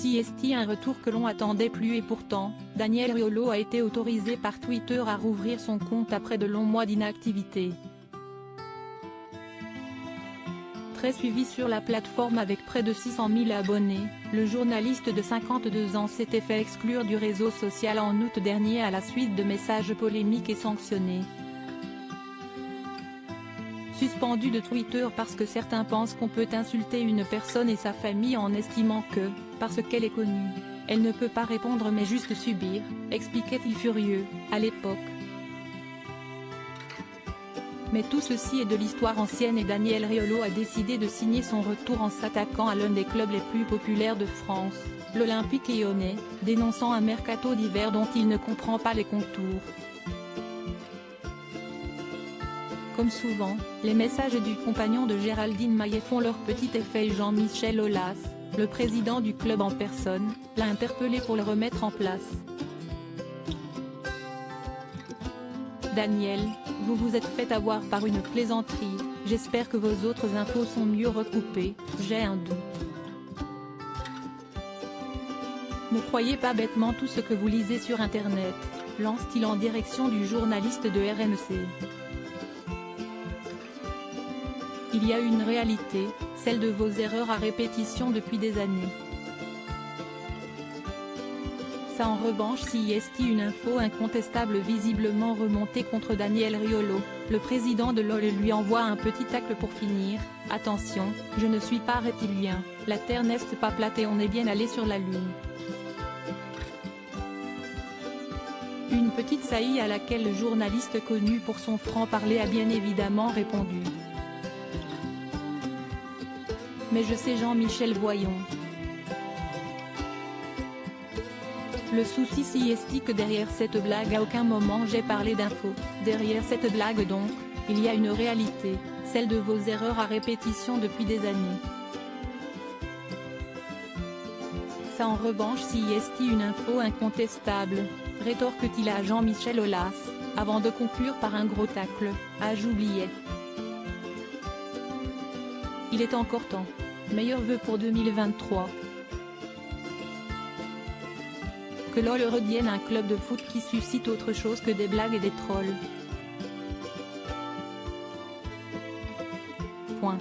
CST, un retour que l'on attendait plus, et pourtant, Daniel Riolo a été autorisé par Twitter à rouvrir son compte après de longs mois d'inactivité. Très suivi sur la plateforme avec près de 600 000 abonnés, le journaliste de 52 ans s'était fait exclure du réseau social en août dernier à la suite de messages polémiques et sanctionnés. Suspendu de Twitter parce que certains pensent qu'on peut insulter une personne et sa famille en estimant que, parce qu'elle est connue, elle ne peut pas répondre mais juste subir, expliquait-il furieux, à l'époque. Mais tout ceci est de l'histoire ancienne et Daniel Riolo a décidé de signer son retour en s'attaquant à l'un des clubs les plus populaires de France, l'Olympique Lyonnais, dénonçant un mercato d'hiver dont il ne comprend pas les contours. Comme souvent, les messages du compagnon de Géraldine Maillet font leur petit effet et Jean-Michel Aulas, le président du club en personne, l'a interpellé pour le remettre en place. Daniel, vous vous êtes fait avoir par une plaisanterie, j'espère que vos autres infos sont mieux recoupées, j'ai un doute. Ne croyez pas bêtement tout ce que vous lisez sur internet, lance-t-il en direction du journaliste de RMC. Il y a une réalité, celle de vos erreurs à répétition depuis des années. Ça en revanche si est une info incontestable visiblement remontée contre Daniel Riolo, le président de LOL lui envoie un petit tacle pour finir, attention, je ne suis pas reptilien, la terre n'est pas plate et on est bien allé sur la lune. Une petite saillie à laquelle le journaliste connu pour son franc-parler a bien évidemment répondu. Mais je sais Jean-Michel voyons. Le souci si est que derrière cette blague à aucun moment j'ai parlé d'info, derrière cette blague donc, il y a une réalité, celle de vos erreurs à répétition depuis des années. Ça en revanche si est une info incontestable, rétorque-t-il à Jean-Michel Aulas, avant de conclure par un gros tacle, ah j'oubliais. Il est encore temps. Meilleurs vœux pour 2023. Que LOL redevienne un club de foot qui suscite autre chose que des blagues et des trolls. Point.